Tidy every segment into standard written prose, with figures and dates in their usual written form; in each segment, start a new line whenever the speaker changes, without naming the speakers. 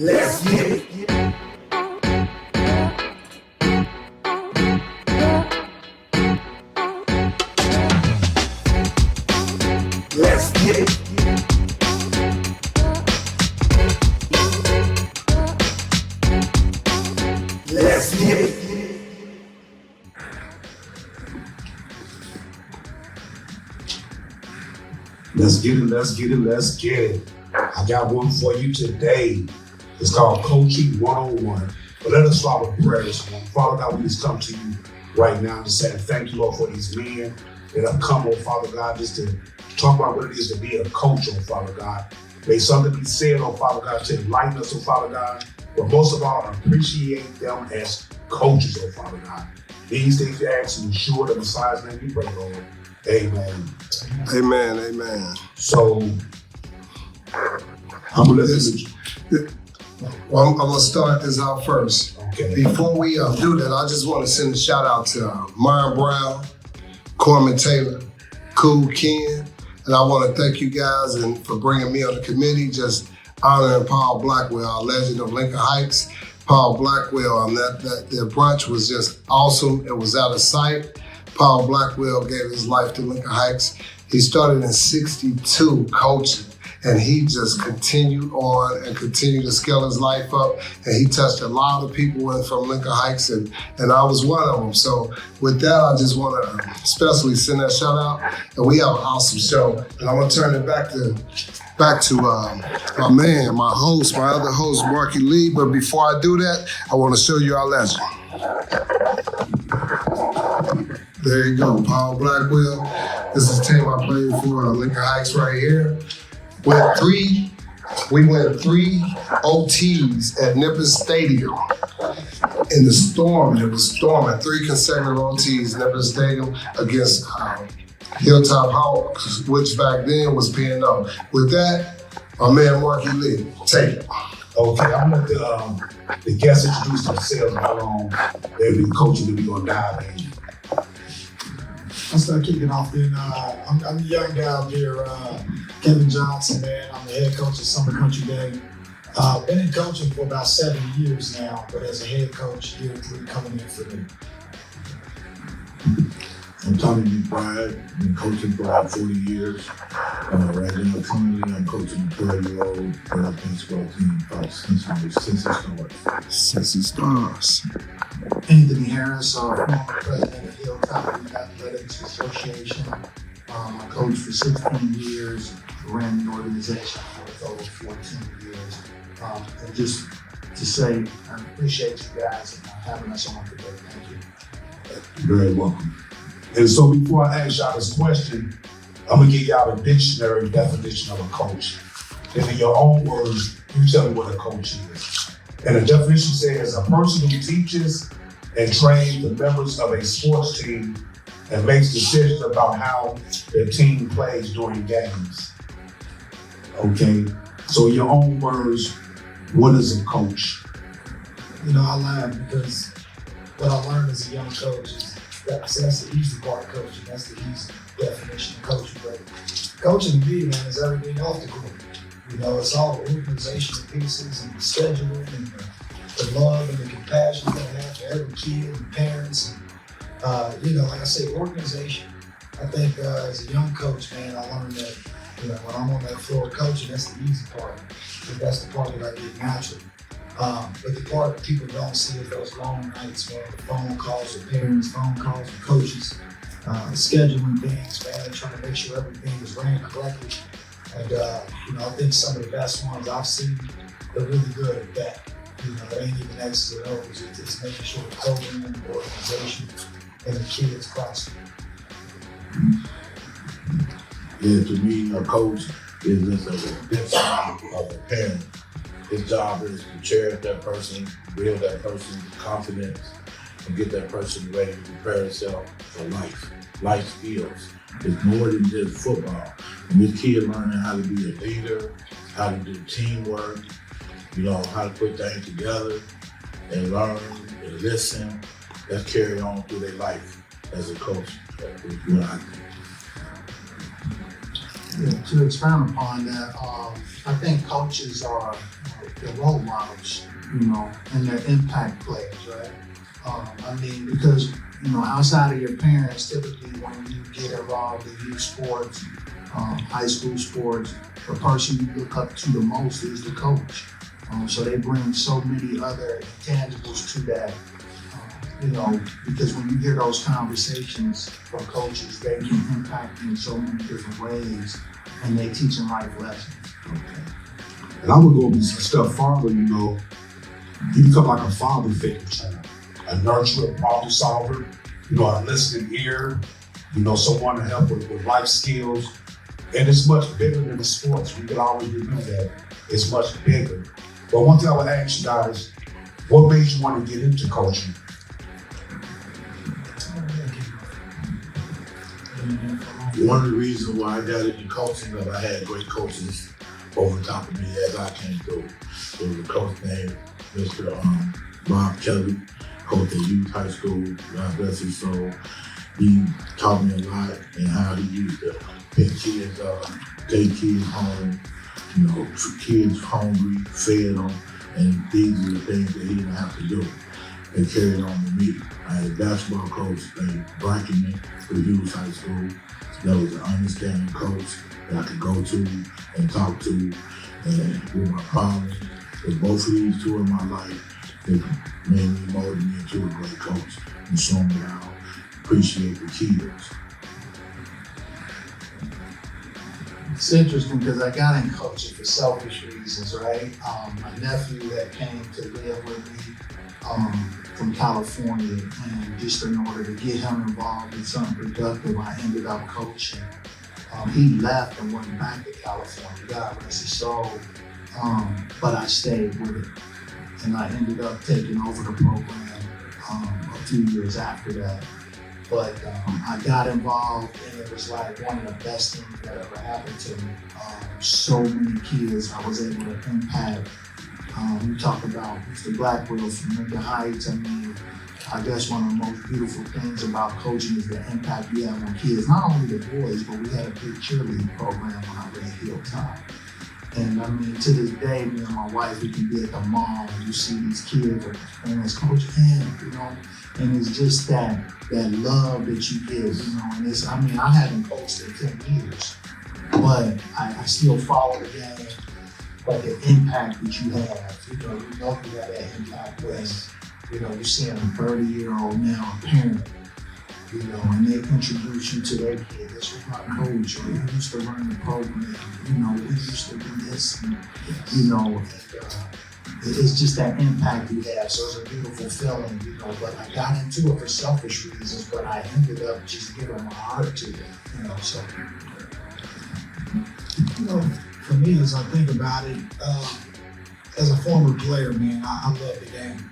Let's get it. Let's get it. Let's get it. Let's get it, let's get it, let's get it. I got one for you today. It's called Coaching 101. But let us start with prayer this morning. Father God, we just come to you right now and saying thank you, Lord, for these men that have come, oh Father God, just to talk about what it is to be a coach, oh Father God. May something be said, oh Father God, to enlighten us, oh Father God. But most of all, appreciate them as coaches, oh Father God. These things we ask in Yeshua, the Messiah's name we pray, Lord. Amen.
Amen, amen.
So, I'm gonna listen to you.
Well, I'm gonna start this out first.
Okay.
Before we do that, I just want to send a shout out to Myron Brown, Corman Taylor, Cool Ken, and I want to thank you guys and for bringing me on the committee. Just honoring Paul Blackwell, our legend of Lincoln Heights. Paul Blackwell, that brunch was just awesome. It was out of sight. Paul Blackwell gave his life to Lincoln Heights. He started in '62 coaching, and he just continued on and continued to scale his life up. And he touched a lot of people from Lincoln Heights, and I was one of them. So with that, I just want to especially send that shout out. And we have an awesome show. And I'm gonna turn it back to my man, my other host, Marky Lee. But before I do that, I want to show you our legend. There you go, Paul Blackwell. This is the team I played for, Lincoln Heights right here. We went three OTs at Nippers Stadium. In the storm, it was storming. 3 consecutive OTs, Nippers Stadium against Hilltop Hawks, which back then was P&O. With that, my man Marky Lee, take it.
Okay, I'm gonna let the guests introduce themselves and how long they've been coaching that we're gonna dive in.
I'll start kicking off then. I'm the young guy up here, Kevin Johnson, man. I'm the head coach at Summer Country Day. Been in coaching for about 7 years now, but as a head coach, year 3 coming in for me.
I'm Tommy McBride. I've been coaching for about 40 years. Right now, currently, I'm coaching the 12-year-old girls basketball team since it starts.
Anthony Harris, former president of Hilltop Youth Athletics Association. I coached for 16 years, ran the organization for over 14 years. And just to say, I appreciate you guys having us on today. Thank you.
You're very welcome. And so before I ask y'all this question, I'm gonna give y'all a dictionary definition of a coach. And in your own words, you tell me what a coach is. And the definition says a person who teaches and trains the members of a sports team and makes decisions about how their team plays during games. Okay, so in your own words, what is a coach?
You know, I laugh because what I learned as a young coach is that's the easy part of coaching. That's the easy definition of coaching. But coaching to me, man, is everything off the court. You know, it's all the organizational pieces and the scheduling and the love and the compassion that I have for every kid and parents. And, you know, like I say, organization. I think as a young coach, man, I learned that, you know, when I'm on that floor coaching, that's the easy part. Because that's the part that I get naturally. But the part that people don't see is those long nights, man, the phone calls with parents, phone calls with coaches, scheduling things, man, trying to make sure everything is ran correctly. And, you know, I think some of the best ones I've seen, they're really good at that. You know, it ain't even X's and O's, it's making sure the program, the organization, and the kids prosper.
Yeah, to me, a coach is just a extension of a parent. His job is to cherish that person, build that person's confidence, and get that person ready to prepare himself for life skills. It's more than just football. And this kid learning how to be a leader, how to do teamwork, you know, how to put things together and learn and listen. That's carry on through their life as a coach. That's what I think.
Yeah, to expound upon that, I think coaches are the role models, you know, and their impact players, right? I mean, because, you know, outside of your parents, typically when you get involved in youth sports, high school sports, the person you look up to the most is the coach. So they bring so many other intangibles to that, you know, because when you hear those conversations from coaches, they can impact you in so many different ways, and they teaching life lessons.
Okay. And I would go a step farther, you know, you become like a father figure to them, a nurturer, problem solver, you know, a listening ear, you know, someone to help with life skills. And it's much bigger than the sports. We can always remember that. It's much bigger. But one thing I would ask you guys, what made you want to get into coaching?
One of the reasons why I got into coaching is I had great coaches over the top of me as I came through. There was a coach named Mr. Bob Kelly, coach at youth high school, God bless his soul. He taught me a lot and how he used to pick kids up, take kids home, you know, kids hungry, fed them, and these are the things that he didn't have to do. They carried on with me. I had a basketball coach named Brackman for Hughes High School. That was an understanding coach that I could go to and talk to, and with my problems. With both of these two in my life, it made me molded me into a great coach and showed me how to appreciate the kids.
It's interesting because I got in coaching for selfish reasons, right? My nephew that came to live with me from California, and just in order to get him involved in something productive, I ended up coaching. He left and went back to California, God rest his soul, but I stayed with it. And I ended up taking over the program a few years after that. But I got involved, and it was like one of the best things that ever happened to me. So many kids I was able to impact. You talk about Mr. Blackwell from Lincoln Heights. I mean, I guess one of the most beautiful things about coaching is the impact you have on kids. Not only the boys, but we had a big cheerleading program when I was at Hilltop. And I mean, to this day, me and my wife, we can be at the mall and you see these kids with parents, Coach N, you know, and it's just that love that you give, you know, and it's, I mean, I haven't coached in 10 years, but I still follow the game, but the impact that you have, you know you have that impact when, you know, you're seeing a 30-year-old now, a parent, you know, and they introduce you to their kid. This was my coach, or he used to run the program, you know, we used to do this, and, you know, and, it's just that impact you have. So it's a beautiful feeling, you know, but I got into it for selfish reasons, but I ended up just giving my heart to it, you know, so. You know, for me, as I think about it, as a former player, man, I love the game.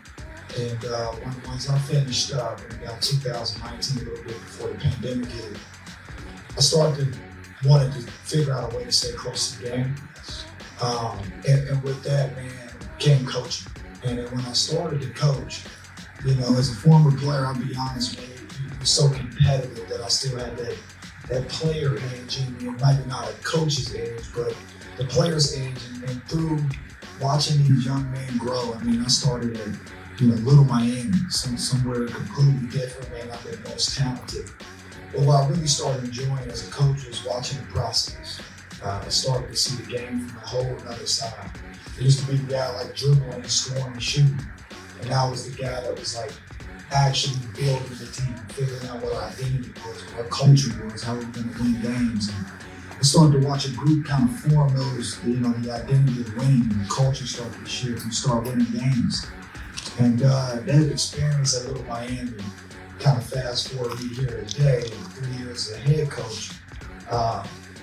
And once I finished up in about 2019, a little bit before the pandemic hit, I started wanting to figure out a way to stay close to the game. And with that, man, came coaching. And then when I started to coach, you know, as a former player, I'll be honest, man, it was so competitive that I still had that player edge in me. Maybe not a coach's edge, but the player's edge. And through watching these young men grow, I mean, I started at, you know, Little Miami, somewhere completely different, may not be the most talented. But what I really started enjoying as a coach was watching the process. I started to see the game from a whole other side. It used to be the guy like dribbling and scoring and shooting. And I was the guy that was like actually building the team, figuring out what our identity was, what our culture was, how we were going to win games. And I started to watch a group kind of form those, you know, the identity of winning, and the culture started to shift and start winning games. And that experience at Little Miami, kind of fast forward me here today, 3 years as a head coach,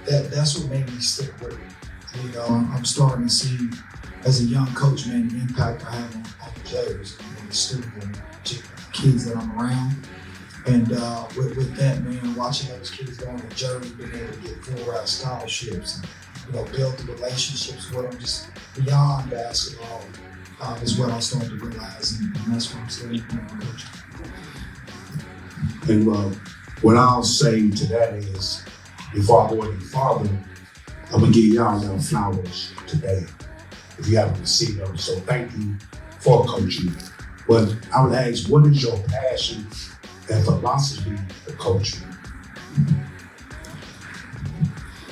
that's what made me stick with it. You know, I'm starting to see, as a young coach, man, the impact I have on the players, and the students, and kids that I'm around. And with that, man, watching those kids go on the journey, being able to get full ride scholarships, and, you know, build the relationships with them just beyond basketball, is what I'm starting to realize, and that's what I'm starting to coach.
And what I'll say to that is, before I go any farther, I'm gonna give y'all little flowers today. if you haven't seen those. So thank you for coaching. But I would ask, what is your passion and philosophy for coaching?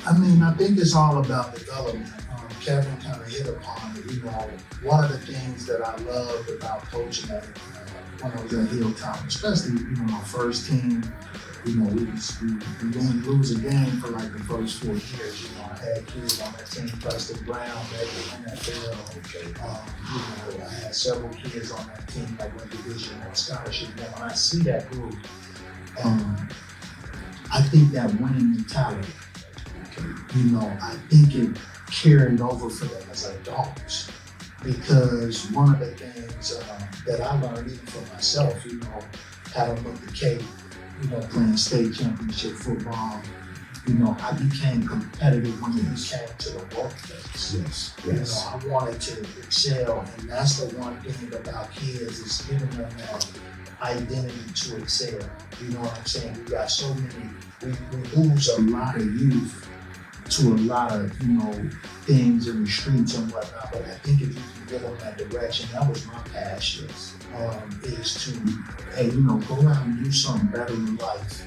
I mean, I think it's all about development. Kevin kind of hit upon it. You know, one of the things that I loved about coaching when I was at Hilltop, especially my first team. We didn't lose a game for like the first 4 years. I had kids on that team, Preston Brown, back in the NFL. I had several kids on that team that went Division I scholarship. And when I see that group, I think that winning mentality, I think it carried over for them as adults. Because one of the things that I learned even for myself, having looked at Kate, playing state championship football, I became competitive when it came to the workplace.
Yes.
I wanted to excel, and that's the one thing about kids is giving them that identity to excel. You know what I'm saying? We got so many, we lose a lot of youth to a lot of, things in the streets and whatnot, but I think if you can give them that direction, that was my passion, is to, hey, go out and do something better in life.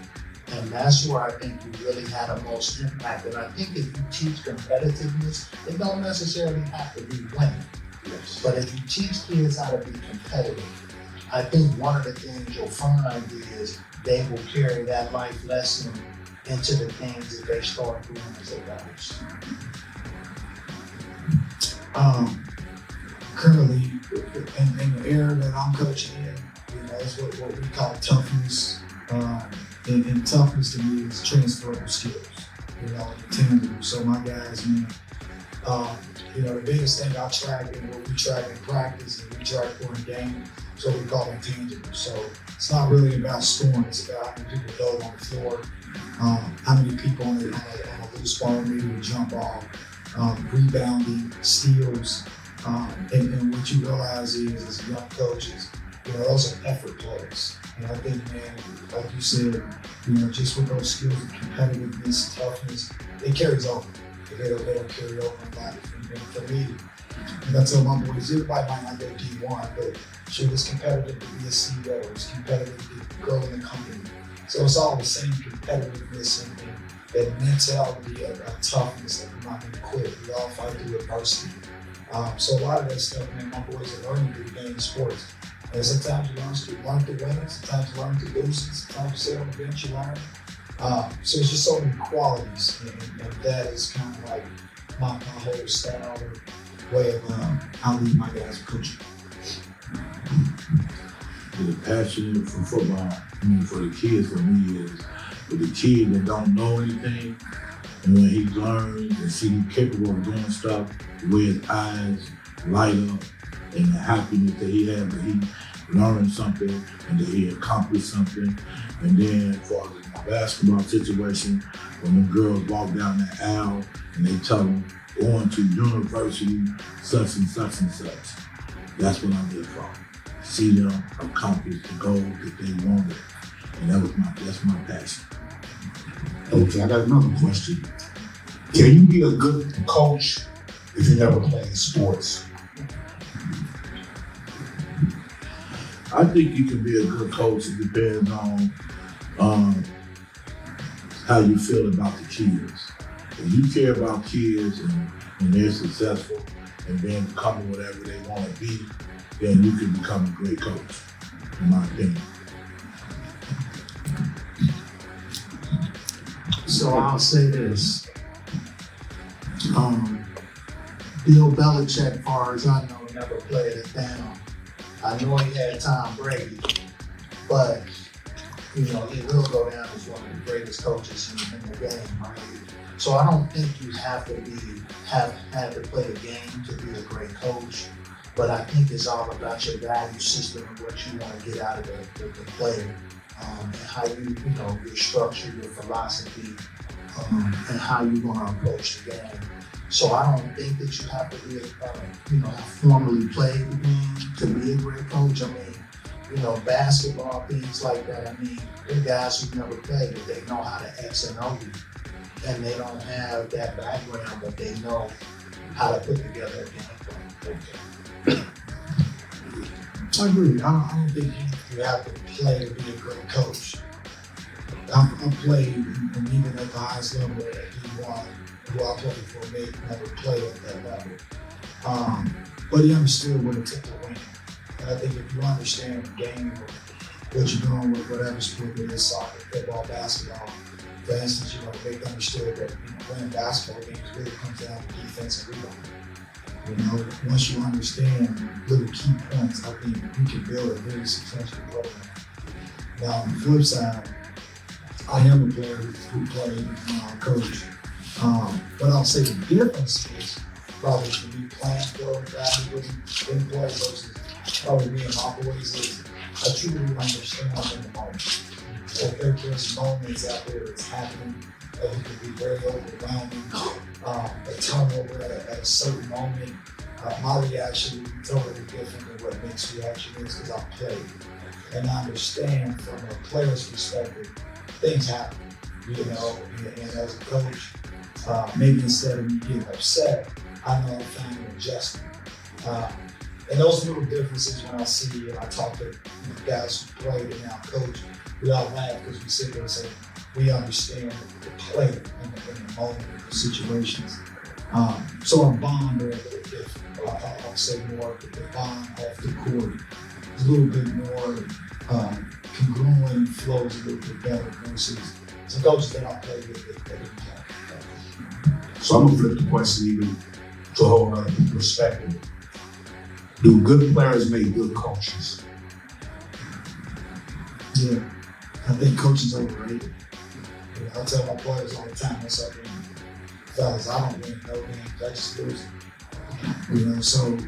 And that's where I think you really had the most impact. And I think if you teach competitiveness, it don't necessarily have to be winning.
Yes.
But if you teach kids how to be competitive, I think one of the things you'll find is they will carry that life lesson into the things that they start doing as adults. Currently, in the era that I'm coaching in, it's what we call toughness. And toughness to me is transferable skills, tangible. So my guys, man, the biggest thing I track and what we track in practice and we track for a game, so we call them tangible. So it's not really about scoring, it's about how many people go on the floor, how many people on a loose ball, maybe a jump ball, rebounding, steals, and what you realize is as young coaches, those are effort plays. And I think, man, like you said, just with those skills of competitiveness, toughness, it carries over. It'll carry over in life. And for me, I tell my boys, everybody might not go D1, but shoot, it's competitive to be a CEO. It's competitive to grow in the company. So it's all the same competitiveness and that mentality of toughness that we're not going to quit. We all fight through adversity. So a lot of that stuff, man, my boys are learning through the game of sports. And sometimes you learn to win it, sometimes you learn to lose it, sometimes you sit on the bench, you learn. So it's just so many qualities, and that is kind of like my whole style or way of how I lead my guys coaching.
The passion for football, for the kids, for me, is for the kid that don't know anything, and when he learns and see he's capable of doing stuff, the way his eyes light up, and the happiness that he had, that he learned something and that he accomplished something. And then for the basketball situation, when the girls walk down the aisle and they tell them, going to university, such and such and such. That's what I'm here for. See them accomplish the goal that they wanted. And that's my passion.
Okay, I got another question. Can you be a good coach if you never played sports?
I think you can be a good coach. It depends on how you feel about the kids. If you care about kids and they're successful and then becoming whatever they want to be, then you can become a great coach, in my opinion.
So I'll say this. Bill Belichick, far as I know, never played it down. I know he had Tom Brady, but he will go down as one of the greatest coaches in the game, right? So I don't think you have to have had to play a game to be a great coach, but I think it's all about your value system and what you want to get out of the player, and how your structure, your philosophy, and how you're going to approach the game. So I don't think that you have to be, have formally played the game to be a great coach. I mean, basketball, things like that. I mean, they're guys who never played, but they know how to X and O you. And they don't have that background, but they know how to put together a game plan. I agree. I don't think you have to play to be a great coach. I've played, and even at the highest level at D1, who I played for, may never play at that level. But he understood what it took to win. And I think if you understand the game of what you're doing with whatever sport it is, soccer, football, basketball, for instance, they understood that winning basketball games really comes down to defense and rebounding. Once you understand little key points, I think you can build a very successful program. Now, on the flip side, I am a player who played coach. But I'll say the difference is probably for me playing for a guy who didn't play versus probably being operates is I truly understand in the moment. If there's moments out there that's happening that it could be very overwhelming, a turnover at a certain moment, my reaction would be totally different than what Nick's reaction is because I played. And I understand from a player's perspective, things happen, and as a coach, maybe instead of me getting upset, I know I'm finding an adjustment. And those little differences when I see and I talk to guys who played and now coach, we all laugh because we sit there and say, we understand the play in the moment, in the situations. So our bond are a little different. I'll say more, the bond off the court is a little bit more congruent and flows a little bit better versus some coaches that I play with that didn't play.
So I'm gonna flip the question even to a whole other perspective. Do good players make good coaches?
Yeah, I think coaching's overrated. I tell my players all the time, what's up, fellas, I don't win no games, I just lose it. So,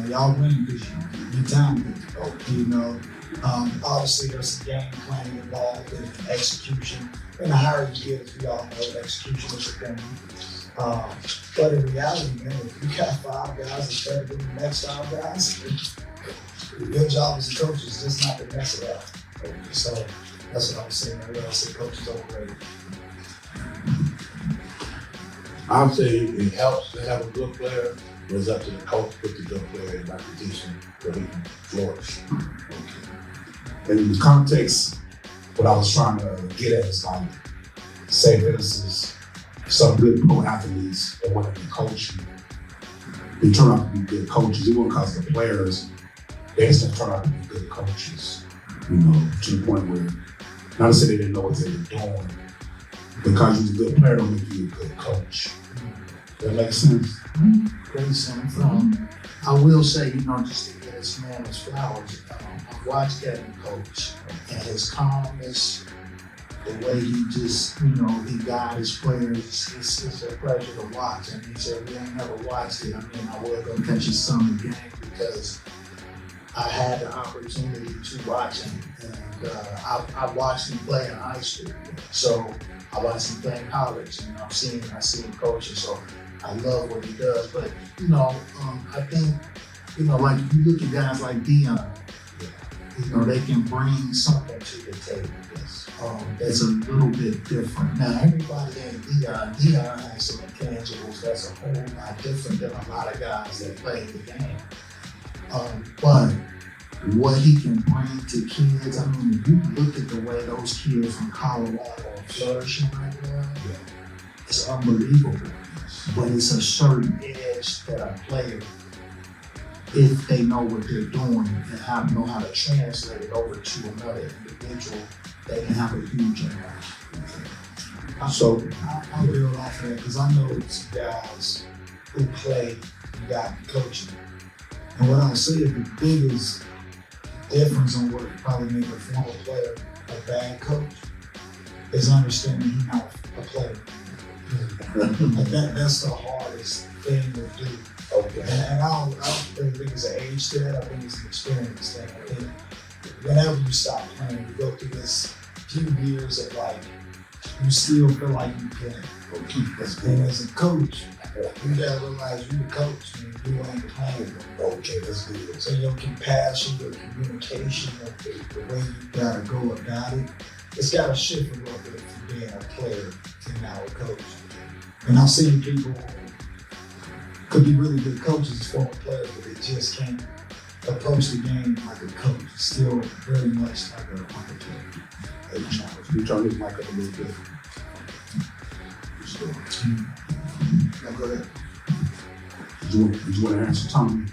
y'all win because you're talented, obviously there's some game planning involved and execution. And the higher you get, as we all know, execution is a thing. But in reality, man, if you got 5 guys that's better than the next 5 guys, your job as a coach is just not to mess it up. So that's what I was saying earlier. I said coach is overrated.
I'd say it helps to have a good player, but it's up to the coach to put the good player in that position where he can flourish.
And in the context, what I was trying to get at is like, say for instance, some good pro athletes that want to be coaching, they turn out to be good coaches. It wasn't because of the players, they just turn out to be good coaches, to the point where, not to say they didn't know what they were doing, because you're a good player don't make you a good coach. Does that make sense?
Great sense. I will say, just to get his man his flowers, I've watched Kevin coach and his calmness, the way he just, he guides his players, it's a pleasure to watch. And he said, we ain't never watched it. I will go catch his summer game because I had the opportunity to watch him. And I watched him play in high school. So I watched him play in college and I see him coaching. So I love what he does. But, I think, like if you look at guys like Dion, they can bring something to the table. That's a little bit different. Now, everybody in Dion has some intangibles that's a whole lot different than a lot of guys that play the game. But what he can bring to kids, if you look at the way those kids from Colorado are flourishing right now, it's unbelievable. But it's a certain edge that a player, if they know what they're doing and know how to translate it over to another individual, they can have a huge impact.
So
I'll build off of that because I know some guys who play and got coaching. And what I'll say is the biggest difference on what probably make a former player a bad coach is understanding he's not a player. That's the hardest thing to do.
okay.
And I don't really think it's an age thing, I think it's an experience thing. I think whenever you stop playing, you go through this few years of you still feel like you can. And as a coach, you gotta realize you're the coach and you ain't playing.
Okay, that's good.
So your compassion, your communication, the way you gotta go about it, it's gotta shift a little bit from being a player to now a coach. And I've seen people could be really good coaches, former players, but they just can't approach the game like a coach. Still very much like a player.
Hey, you turn this mic up a little bit. So,
Now go ahead.
did you want to answer, Tommy?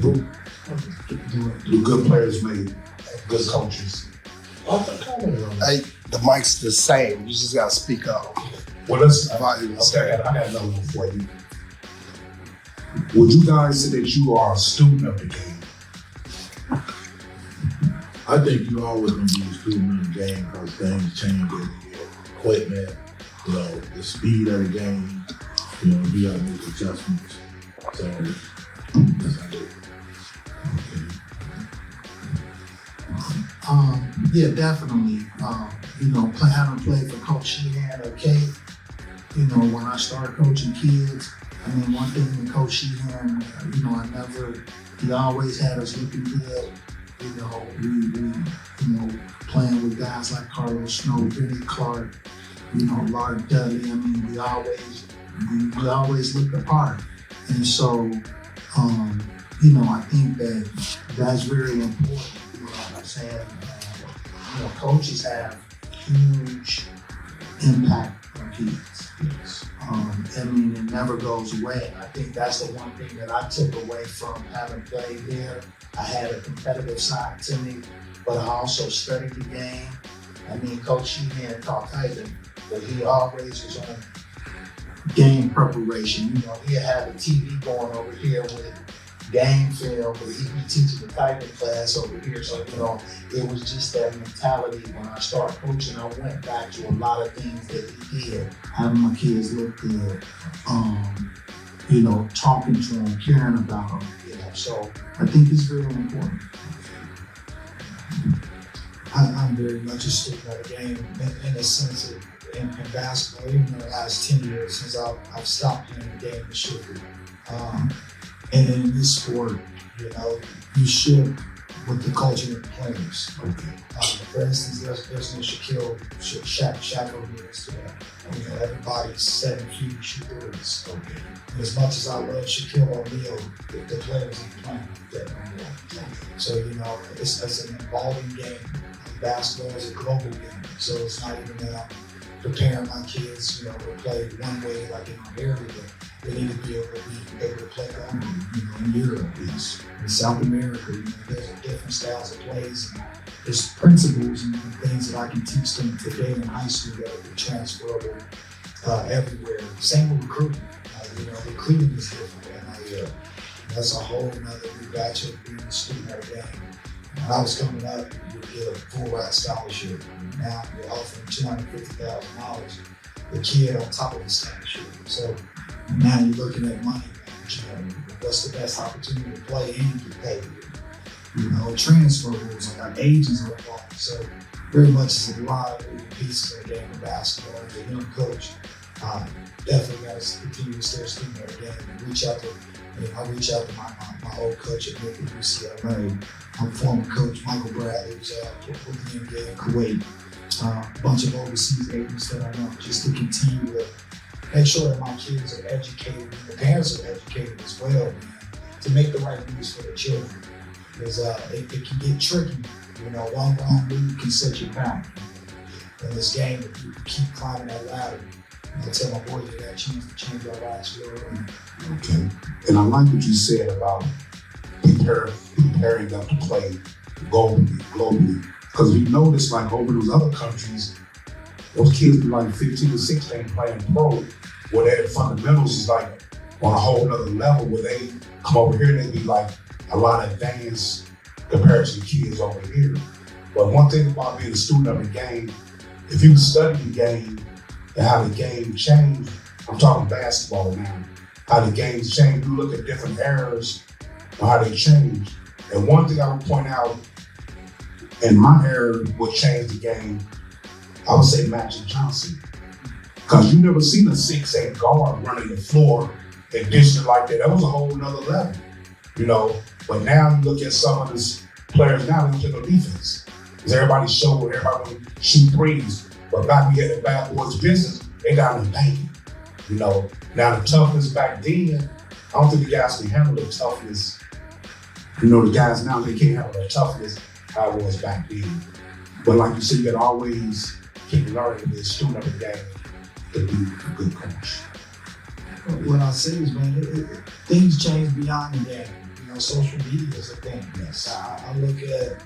Do good players make good coaches?
I commented on that.
Hey, the mic's the same. You just gotta speak up.
Well, let's.
Volume is
Okay, I got another one for you. Would you guys say that you are a student of the game?
I think you always gonna be a student of the game because things change with your equipment, you know, the speed of the game. You know, you gotta make adjustments. So that's how I do it.
Yeah, definitely. You know, having played for Coach Sheehan or Kate, you know, when I started coaching kids, I mean, one thing with Coach Sheehan, you know, he always had us looking good. You know, we playing with guys like Carlos Snow, Benny Clark, you know, Lark Dudley. I mean, we always looked the part. And so, you know, I think that's very important. You know what I'm saying? You know, coaches have huge impact on kids.
Yes.
I mean, it never goes away. I think that's the one thing that I took away from having played there. I had a competitive side to me, but I also studied the game. I mean, Coach Sheehan taught Titan, but he always was on game preparation. You know, he'd have the TV going over here with game film, but he'd be teaching the Titan class over here. So, you know, it was just that mentality. When I started coaching, I went back to a lot of things that he did. Having my kids look good, you know, talking to them, caring about them, you know. So I think it's very important.
I'm very much a student of the game in the sense of in basketball, even in the last 10 years since I've stopped playing the game and shifted. And in this sport, you know, you shift with the culture of the players. For instance, there's no Shaq O'Neal today. You know, everybody's 7 feet, shoot threes. And as much as I love Shaquille O'Neal, the players ain't playing like that no more. So, you know, it's an evolving game. Basketball is a global game, so it's not even that I'm preparing my kids, you know, to play one way like in America. They need to be able to play in Europe, in South America. You know, there's different styles of plays, and there's principles and things that I can teach them today in high school that are transferable everywhere. Same with recruiting. You know, recruiting is different, and that's a whole nother new batch of being a student of the game. When I was coming up, you would get a full ride scholarship. Now they're offering $250,000 a kid on top of the scholarship. So now you're looking at money. You know, what's the best opportunity to play and get paid? You know, transfer rules, like our agents are involved. So very much is a lot of moving pieces in the game of basketball. As a young coach, definitely got to continue to stay a student of the game and I reach out to my old coach at UCLA. My former coach, Michael Bradley, was with the NBA in Kuwait. A bunch of overseas agents that I know, just to continue to make sure that my kids are educated and the parents are educated as well, man, to make the right moves for their children. Because it can get tricky. You know, one wrong move can set you back. In this game, if you keep climbing that ladder, I tell my boys they got a chance to change our lives slowly.
Okay. And I like what you said about preparing them to play globally. Because we noticed, like, over those other countries, those kids be like 15 or 16 playing pro, where their fundamentals is like on a whole nother level, where they come over here, they be like a lot advanced compared to the kids over here. But one thing about being a student of the game, if you study the game and how the game changed, I'm talking basketball now, how the games change, you look at different eras and how they change. And one thing I would point out, in my era, what changed the game, I would say Magic Johnson. Because you never seen a 6'8" guard running the floor and dishing like that. That was a whole nother level, you know. But now you look at some of these players now, they don't play no defense. Because everybody's showing, everybody want to shoot threes. But back we had the bad boys business, they got them banging, you know. Now the toughness back then, I don't think the guys can handle the toughness. You know, the guys now, they can't handle the toughness how it was back then. But like you said, you gotta always keep learning to be a student of the game to be a good coach.
What I say is, man, things change beyond the game. You know, social media is a thing.
Yes.
I look at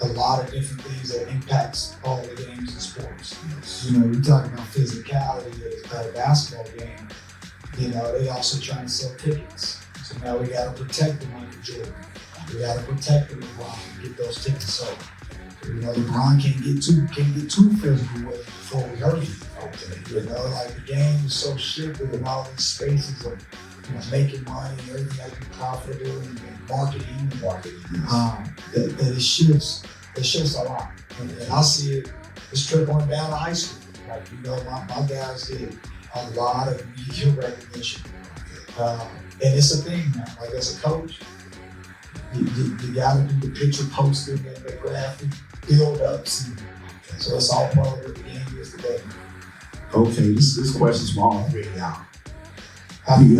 a lot of different things that impacts all the games in sports.
Yes.
You know, we talk about physicality at a basketball game. You know, they also trying to sell tickets. So now we got to protect the Michael Jordan. We got to protect the LeBron and get those tickets sold. You know, LeBron can't get too physical with it before we hurt him. You know, like the game is so shifted in all these spaces of making money, everything has to be profitable and marketing. That it shifts a lot. And I see it's trickling down to high school. Like, you know, my guys get a lot of media recognition. And it's a thing now. Like, as a coach, you gotta do the picture posting and the graphic build-ups. So it's all part of what the game is today.
Okay, this question's for all three of y'all. Have you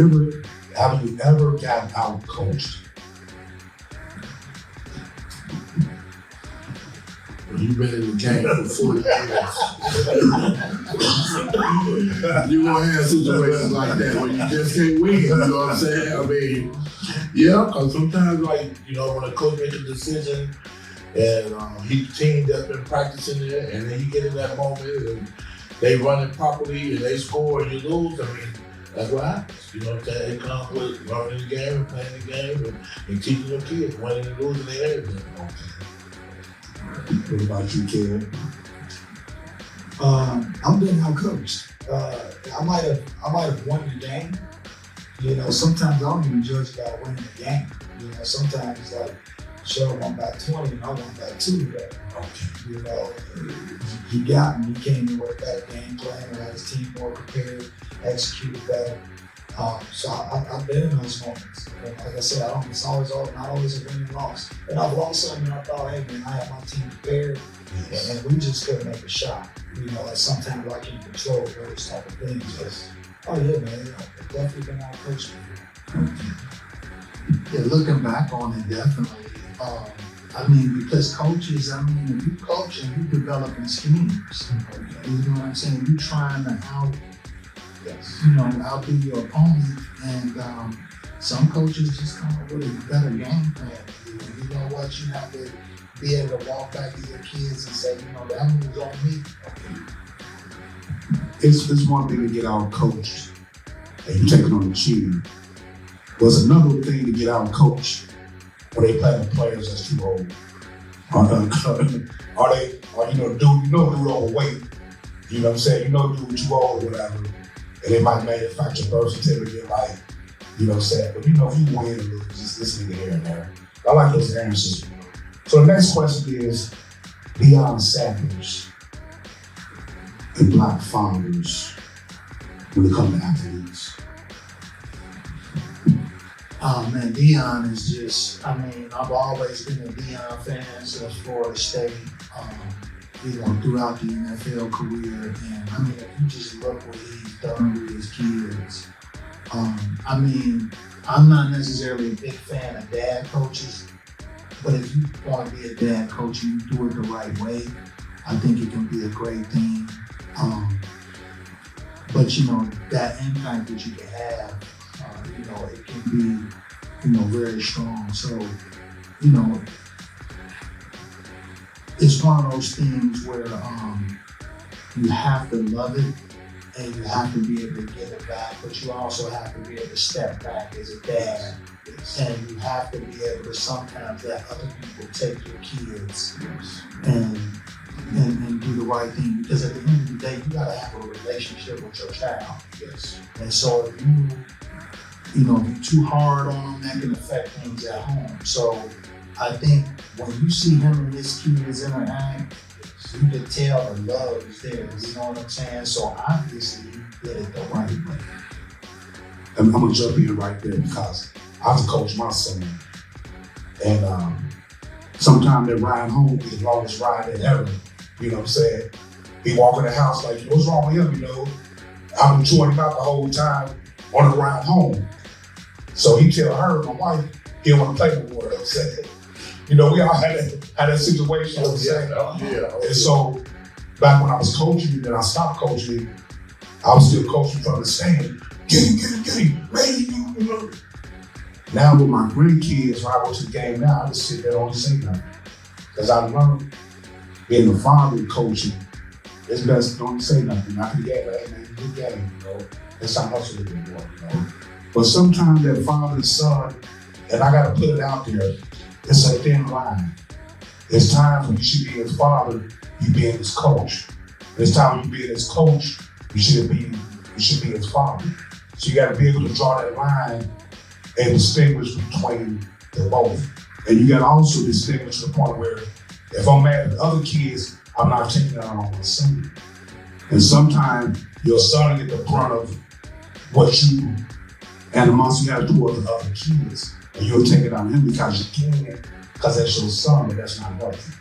ever gotten out coached?
You've been in the game for 40 years. You gonna have situations like that where you just can't win, you know what I'm saying? I mean, yeah, because sometimes, like, you know, when a coach makes a decision and his team that's been practicing it, and then you get in that moment and they run it properly and they score and you lose, I mean, that's what happens. You know what I'm saying? It comes with learning the game and playing the game and teaching your kids, winning and losing their everything. You know what I'm saying?
What about you, Ken?
I'm being out coached. I might have won the game. You know, sometimes I don't even judge about winning the game. You know, sometimes it's like, sure, I won by 20 and I won by 2 today. You know, he got me. He came in with a better game plan, had his team more prepared, executed better. So I've been in those moments. And like I said, it's not always a win and loss. And I've lost something and I thought, hey man, I had my team prepared and we just couldn't make a shot. You know, like sometimes I can't control those type of things. But, oh yeah, man, I've definitely been out coached.
Yeah, looking back on it, definitely. I mean, because coaches, I mean, if you coaching, you developing schemes. You know what I'm saying? You trying to outdo your opponent, and some coaches just come up with a better game plan. You know what? You have to be able to walk back to your kids and say, you know, that one was on me.
It's one thing to get out coached and you take it on the chin. But it's another thing to get out coached when they play with players that's too old. Dude overweight. You know what I'm saying? You know, dude too old or whatever. And they might manufacture birth certificate, like, you know what I'm saying? But you know, if you win or lose, just listen here and there. I like those answers. So the next question is Deion Sanders and Black founders when it comes to athletes.
Oh man, Deion is just, I mean, I've always been a Deion fan since Florida State, you know, throughout the NFL career. And I mean, if you just look what he's done with his kids, I mean, I'm not necessarily a big fan of dad coaches, but if you want to be a dad coach and you do it the right way, I think it can be a great thing. But you know, that impact that you can have, you know, it can be, you know, very strong. So, you know, it's one of those things where you have to love it and you have to be able to give it back, but you also have to be able to step back as a dad. And you have to be able to sometimes let other people take your kids and do the right thing. Because at the end of the day, you gotta have a relationship with your child.
Yes.
And so if you know, if you're too hard on them, that can affect things at home. So I think when you see him and his kids interact, you can tell the love is there. You know what I'm saying? So obviously he did it the right way.
I'm gonna jump in right there because I was a coach my son, and sometimes that ride home is the longest ride ever. You know what I'm saying? He walk in the house like, what's wrong with him? You know, I've been chewing him out the whole time on the ride home. So he tell her, my wife, he don't want to play no more. I'm saying, you know, we all had that situation. I'm saying. And so back when I was coaching, and then I stopped coaching, I was still coaching from the stand. Get him, man, you know. Now with my grandkids, when I go to the game now, I just sit there and don't say nothing. Because I learned being a father and coaching, it's best don't say nothing. After the game, like, hey man, good game, you know. That's how much of it more, you know. But sometimes that father and son, and I gotta put it out there, it's a thin line. There's times when you should be his father, you being his coach. There's times you being his coach, you should be his father. So you gotta be able to draw that line and distinguish between the both. And you gotta also distinguish to the point where if I'm mad at other kids, I'm not taking that on my son. And sometimes your son get the brunt of what you and amongst you have to do with the other kids. And you'll take it on him because you can, because that's your son, but that's not healthy.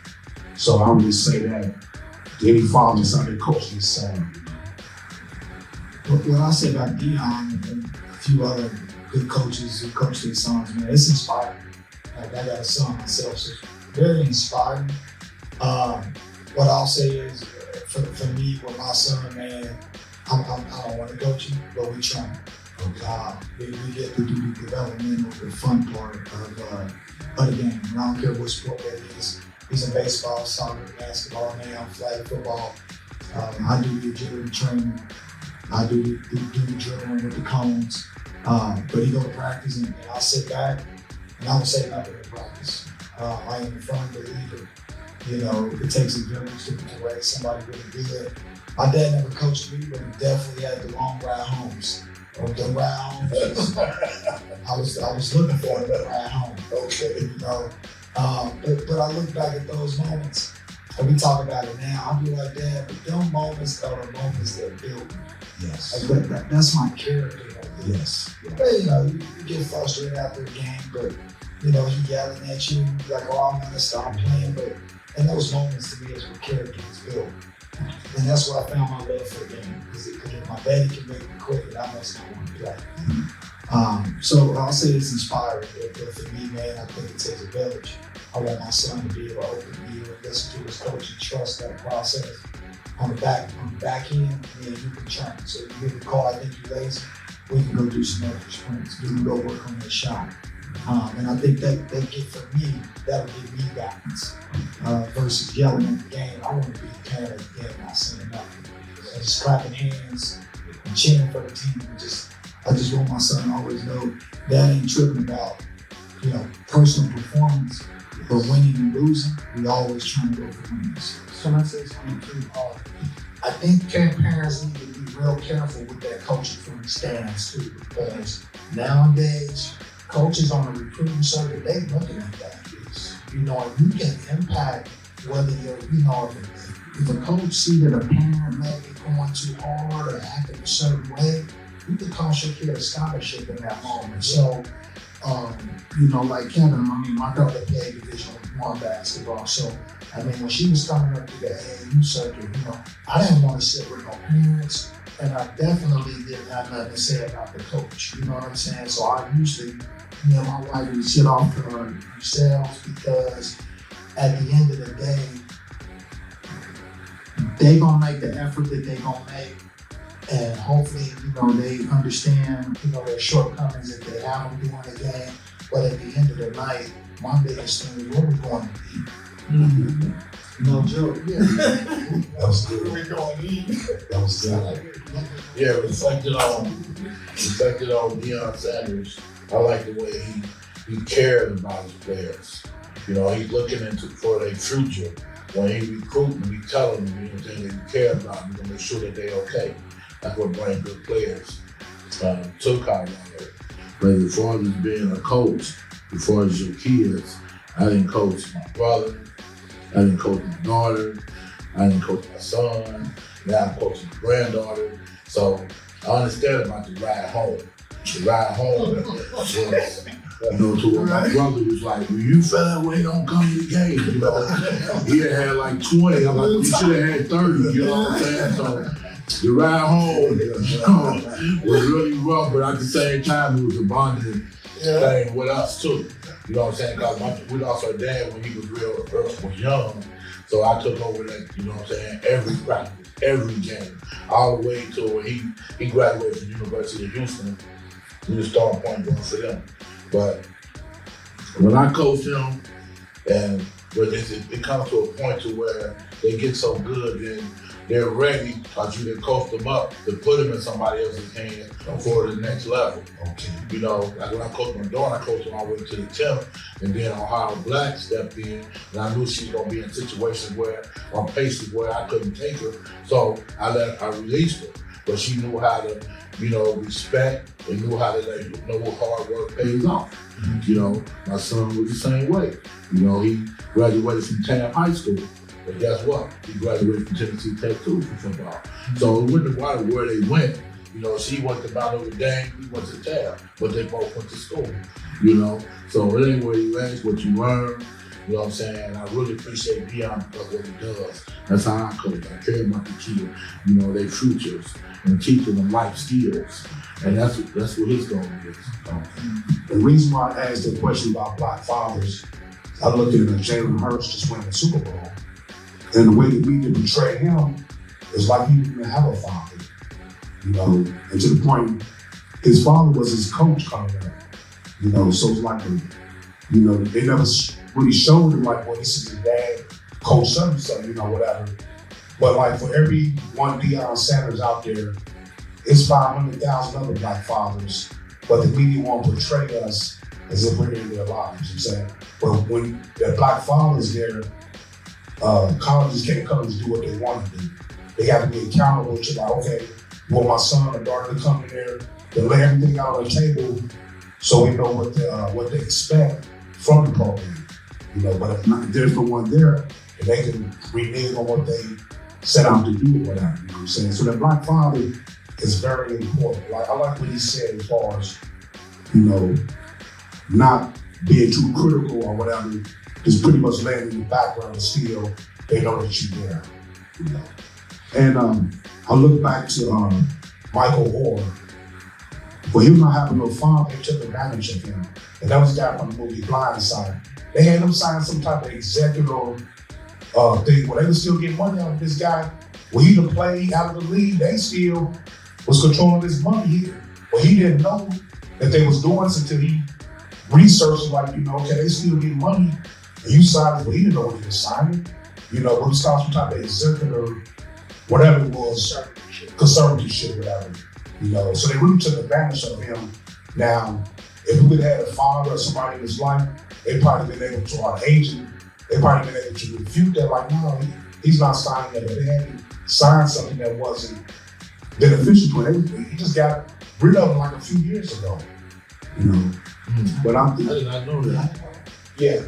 So I would just say that to any father and son that coach his son.
What I say about Dion and a few other good coaches who coach their sons, man, it's inspiring. Like I got a son myself, so it's very inspiring. What I'll say is, for me, with my son, man, I don't want to coach him, but we train. We get to do the developmental, the fun part of the game. And I don't care what sport that is. He's in baseball, soccer, basketball, now flag football. I do the agility training. I do the dribbling with the cones. But he go to practice and I sit back and I don't say nothing in practice. I am a firm believer. You know, it takes a village to raise somebody really good. My dad never coached me, but he definitely had the long ride homes. The ride homes, I was looking for the ride home. Okay, you know. But I look back at those moments, and we talk about it now. I'll be like, Dad, but those moments are the moments that build me.
Yes.
Like that's my character.
Yes.
But, you know, you get frustrated after a game, but you know, he yelling at you, you're like, oh, I'm gonna stop playing. But in those moments, to me, is where character is built. And that's where I found my love for the game. Because if my daddy can make me quit, then I must not want to play. So I'll say it's inspiring. But for me, man, I think it takes a village. I want my son to be able to open the ear and listen to his coach and trust that process. On the back end, yeah, you can train. So if you get the call, I think you're lazy, we can go do some extra sprints. We can go work on that shot. And I think that for me, that'll give me guidance versus yelling at the game. I want to be playing at the game, not saying nothing. And just clapping hands and cheering for the team. I just want my son to always know that ain't tripping about, you know, personal performance, but winning and losing, we always trying to go for wins.
Can I say something too? I think parents need to be real careful with that coaching from the stands too, because nowadays, coaches on the recruiting circuit, they looking at that. You know, you can impact whether you're, you know, if a coach see that a parent may be going too hard or acting a certain way, you can cost your kid a scholarship in that moment. So, you know, like Kevin, I mean, my daughter played Division I basketball, so I mean, when she was coming up to the AAU circuit, you know, I didn't want to sit with no parents, and I definitely didn't have nothing to say about the coach. You know what I'm saying? So I usually, me and my wife would sit off to ourselves because at the end of the day, they gonna make the effort that they gonna make, and hopefully, you know, they understand, you know, their shortcomings if they have them during the game. But at the end of the night, my biggest thing is what we going to eat.
Mm-hmm. No joke.
Yeah.
That was good.
We're going to eat.
That was good.
Yeah, reflected on Deion Sanders. I like the way he cared about his players. You know, he's looking for their future. When he recruiting, he telling them, you know, that he care about them, to make sure that they're okay. That's what brings good players to Colorado. But as far as being a coach, as far as your kids, I didn't coach my brother, I didn't coach my daughter, I didn't coach my son, now I'm coaching my granddaughter. So I understand about the ride home. The ride home was, you know, to what my brother was like, well, you feel that way, don't come to the game, you know. He had like 20, I'm like, you should have had 30, you know what I'm saying? So the ride home, you know, was really rough, but at the same time, it was a bonding thing with us too. You know what I'm saying? Cause we lost our dad when he was was young. So I took over that, you know what I'm saying, every practice, every game, all the way to when he graduated from University of Houston. He was starting point guard for them. But when I coached him, and it comes to a point to where they get so good, then they're ready, because you can coach them up, to put them in somebody else's hands for the next level.
Okay.
You know, like when I coached my daughter, I coached her all the way to the 10th, and then Ohio Black stepped in, and I knew she was gonna be in situations where, on paces where I couldn't take her, so I released her. But she knew how to, you know, respect, and knew how to know what hard work pays off. You know, my son was the same way. You know, he graduated from Tam High School, but guess what? He graduated from Tennessee Tech too for football. So it wouldn't matter where they went. You know, she went to Mount Notre Dame, he went to Tam, but they both went to school. You know, so it ain't where you ask, what you learn. You know what I'm saying? I really appreciate Deion because what he does. That's how I coach. I care about the kids, you know, their futures, and teaching them life skills. And that's what his goal is.
The reason why I asked the question about Black fathers, I looked at Jalen Hurts just winning the Super Bowl. And the way the media portray him is like he didn't even have a father. You know, and to the point, his father was his coach coming up. You know, so it's like, you know, they never really showed him like, well, this is his dad, coach something, you know, whatever. But like for every one Deion Sanders out there, it's 500,000 other Black fathers, but the media won't portray us as if we're in their lives, you know what I'm saying? But when the Black fathers there, colleges can't come and do what they want to do. They have to be accountable to like, okay, you want my son or daughter to come in there, to lay everything out on the table so we know what they expect from the program. You know, but if there's no one there, and they can renege on what they set out to do or whatever, you know what I'm saying? So the Black father is very important. Like I like what he said as far as, you know, not being too critical or whatever, just pretty much laying in the background and still they know that you're there. You know. And I look back to Michael Orr. For him not having no father, they took advantage of him. And that was the guy from the movie Blindside. They had him sign some type of executive thing where they would still get money out of this guy. When he done played out of the league, they still was controlling his money here. But he didn't know that they was doing this until he researched, like, you know, okay, they still get money. And you signed it, but he didn't know what he was signing. You know, when he started some type of executive, whatever it was, conservative shit, whatever. You know, so they really took advantage of him. Now, if he would have had a father or somebody in his life, they probably been able to, or an agent, they probably been able to refute that, like, no, he's not signing that. But they had to sign something that wasn't beneficial to him. He just got rid of him like a few years ago. You know, but
I did not know that.
yeah.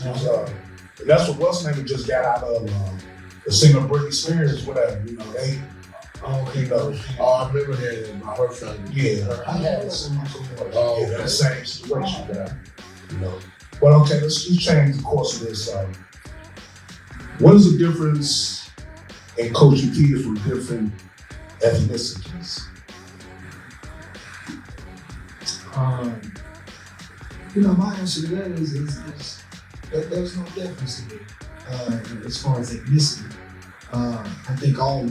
And that's what what's name just got out of the singer Britney Spears, whatever. You know, they, you know,
Oh, I remember that in my her family.
yeah.
I had so much
Oh,
Yeah,
okay.
that same situation, you know. But okay, let's change the course of this. What is the difference in coaching kids from different ethnicities?
You know, my answer to that is that there's no difference to me as far as ethnicity. I think all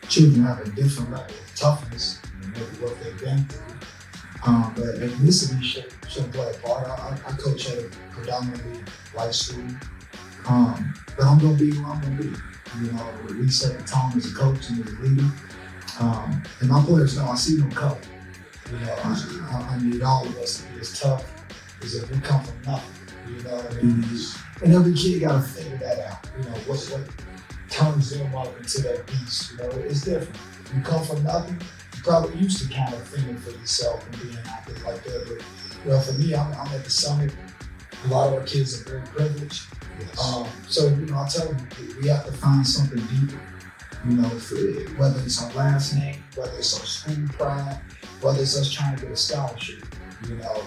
children have a different level of toughness and maybe what they've been through. But ethnicity shouldn't play a part. I coach at a predominantly white school. But I'm gonna be who I'm gonna be. You know, we set the tone as a coach and as a leader. And my players know I see them coming. You know, I need all of us to be as tough as if we come from nothing. You know what I mean? And every kid gotta figure that out. You know, what turns them up into that beast. You know, it's different. You come from nothing, you probably used to kind of thinking for yourself and being active like that. But well, for me, I'm at the summit. A lot of our kids are very privileged.
Yes.
So, you know, I tell them we have to find something deeper. You know, whether it's our last name, whether it's our school pride, whether it's us trying to get a scholarship. You know,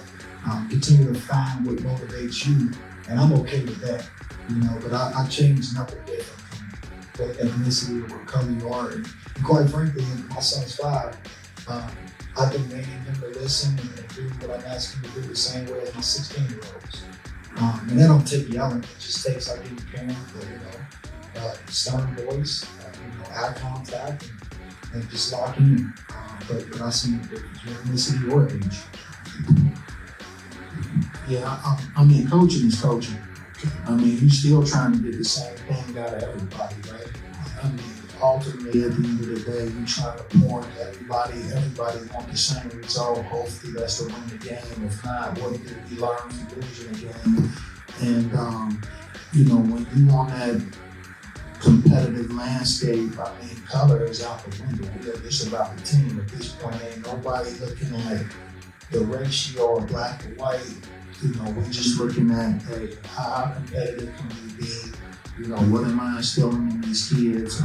continue to find what motivates you, and I'm okay with that. You know, but I change nothing different from what ethnicity or what color you are. And quite frankly, my son's 5. I demanding them to listen and do what I'm asking them to do the same way as my 16-year-olds. And that don't take yelling. It just takes like any parent, stern voice, eye contact, and just locking in. But I see no difference, ethnicity or age.
Yeah, I mean, coaching is coaching. I mean, you're still trying to get the same thing out of everybody, right? I mean, ultimately, at the end of the day, you're trying to point everybody want the same result. Hopefully, that's to win the game. If not, what did we learn from losing the game? And, when you on that competitive landscape, I mean, color is out the window. It's about the team. At this point, ain't nobody looking at the ratio of black to white. We're just looking at, hey, how competitive can we be? What am I instilling in these kids?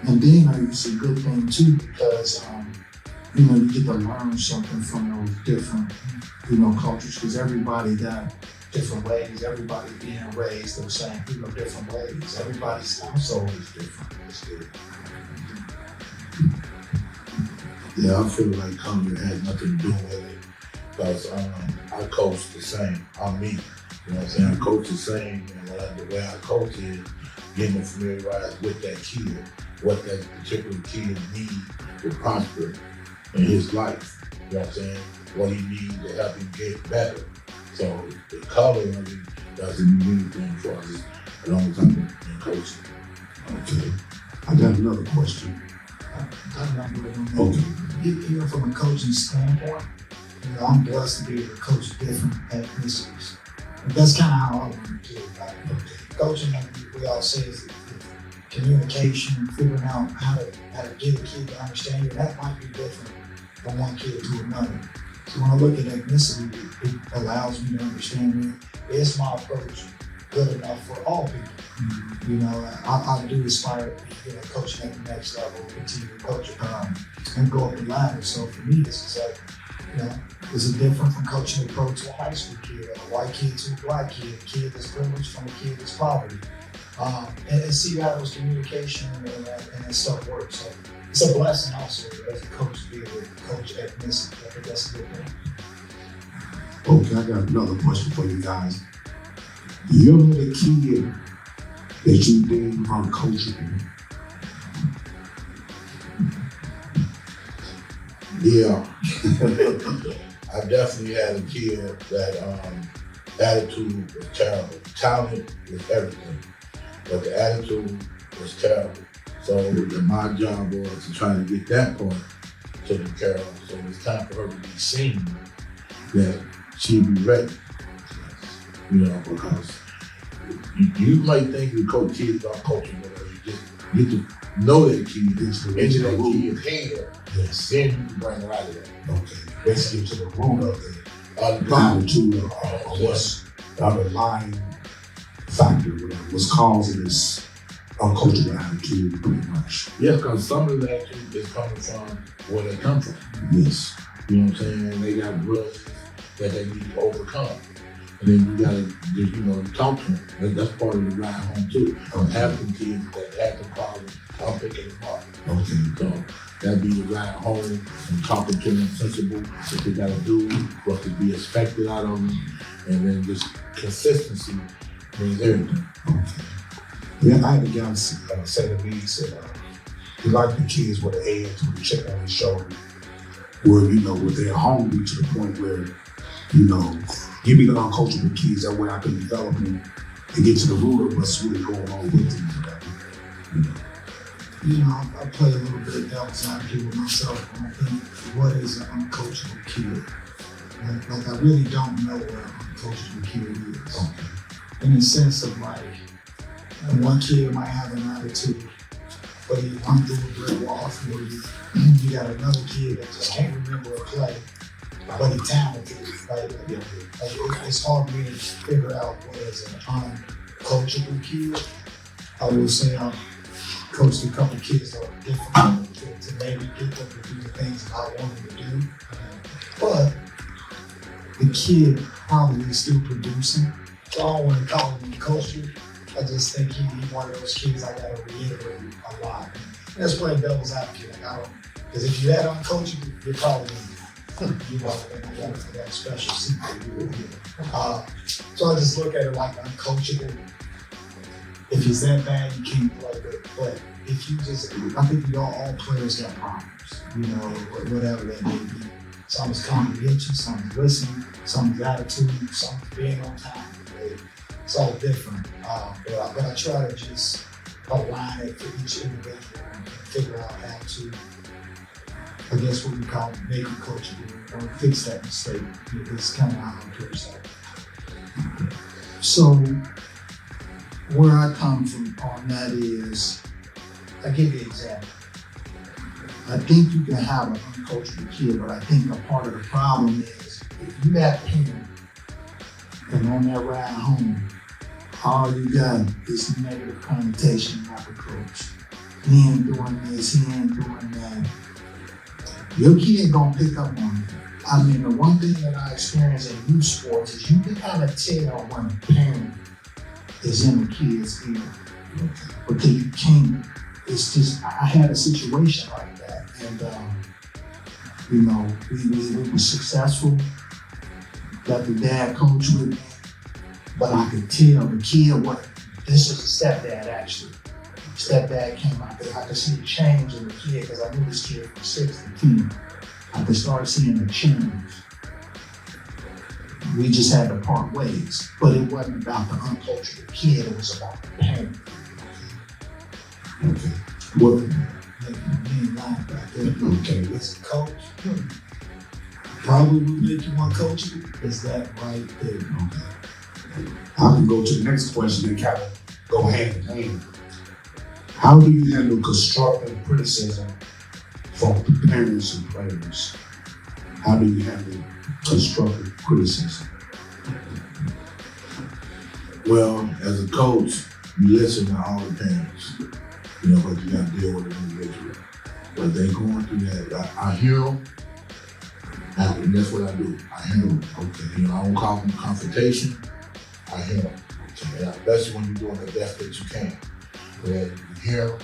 And then it's a good thing too, because, you get to learn something from those different, cultures, because everybody got different ways. Everybody being raised those same, different ways. Everybody's household is different. It's good.
Yeah, I feel like color has nothing to do with it. Because I coach the same. I'm me. You know what I'm saying? I coach the same. And the way I coach is getting familiarized with that kid, what that particular kid needs to prosper in his life. You know what I'm saying? What he needs to help him get better. So the color of it doesn't mean anything for us as long as I'm in coaching.
Okay. I got another question.
Even from a coaching standpoint, I'm blessed to be able to coach different ethnicities. And that's kind of how I want to do it. Right? Coaching, like we all say, is communication, figuring out how to get a kid to understand you. That might be different from one kid to another. So when I look at ethnicity, it allows me to understand is my approach good enough for all people? I do aspire to be coaching at the next level, continue to coach and go up the ladder. So for me, this is is it different from coaching a pro to a high school kid, or a white kid to a black kid, a kid that's privileged from a kid that's poverty? And see how those communication and that stuff works. So it's a blessing also as a coach to be able to coach ethnicity. I think that's a good thing.
Okay, I got another question for you guys. You ever had a kid that you deemed uncoachable?
Yeah. I definitely had a kid that attitude was terrible. Talent was everything, but the attitude was terrible. So my job was to try to get that part taken care of. So it's time for her to be seen that she'd be ready. Because you might think you coach kids on coaching, but you just get to know that kid, into that kid's head.
Yes.
Then you can bring her out of that.
Okay. Basically to the root of the attitude of what's the underlying factor, what's causing this uncoachable attitude, pretty much.
Yeah, because some of that attitude is coming from where they come from.
Yes.
You know what I'm saying? They got grudges that they need to overcome. And then you gotta just, talk to them. That's part of the ride home too. Half them kids that have the problem, I'm picking them up.
Okay.
So that'd be the ride home and talking to them sensible, what they gotta do, what could be expected out of them, and then just consistency means everything.
Okay. Yeah, I had a guy say to me, he said, he liked the kids with an edge, with a chip on his shoulder, where, where they're hungry to the point where, give me the uncoachable kids, that way I can develop them and get to the root of what's really going on with them.
I play a little bit of devil's advocate with myself, and I think, what is an uncoachable kid? Like I really don't know what an uncoachable kid is. Okay. In the sense of one kid might have an attitude, but he went through a brick wall for you. You got another kid that just can't remember a play, but he's talented, right? It's hard for me to figure out what is an uncoachable kid. I will say I've coached a couple kids that are difficult to maybe get them to do the things that I want them to do. But the kid probably is still producing. So I don't want to call him uncoachable. I just think he's one of those kids I gotta reiterate a lot. And that's playing devil's advocate. Because if you're that uncoachable, you're probably, you know, and I got a special seat for you. So I just look at it like uncoachable. If it's that bad, you can't play. But if you just, I think we all players got problems, you know, whatever that may be. Some is comprehension, some is listening, some is attitude, some is being on time. It's all different. But I try to just align it for each individual and figure out how to, I guess what we call make them coachable or fix that mistake. It's kind of how I approach that.
So where I come from on that is, I give you an example. I think you can have an uncoachable kid, but I think a part of the problem is if you that parent and on that ride home, all you got is negative connotation about the coach. He ain't doing this, he ain't doing that. Your kid gonna pick up on it. I mean, the one thing that I experience in youth sports is you can kind of tell when a parent is in the kid's ear. Because you can't, it's just, I had a situation like that. And, you know, we were successful. Got the dad coach with me. But I could tell the kid what, this is a stepdad actually. Stepdad came out there. I could see a change in the kid because I knew this kid from 6 to 10. I could start seeing a change. We just had to part ways. But it wasn't about the uncultured kid, it was about the parent.
Okay. Well,
Being lying back there. Okay, as a coach, probably would make you uncoachable. Is that right there?
okay. I can go to the next question and kind of go hand in hand. How do you handle constructive criticism from parents and players? How do you handle constructive criticism?
Well, as a coach, you listen to all the parents, you know, but you got to deal with an individual. But they going through that. I hear them, and that's what I do. I hear them. Okay, you know, I don't call them confrontation. I hear them. Okay, and especially when you're doing the best that you can. Where you hear them,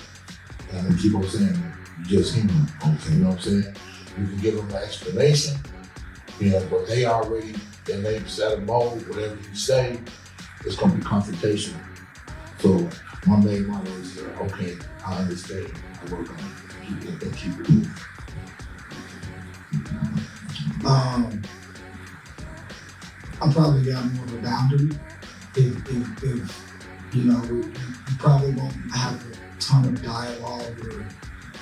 and I keep on saying it. You just hear them. Okay, you know what I'm saying? You can give them an explanation, you know, but they already, and they've set a mode, whatever you say, it's going to be confrontational. So my main motto is, okay, I understand. I work on it. Keep it moving.
I probably got more of a boundary. If you know, we probably won't have a ton of dialogue or,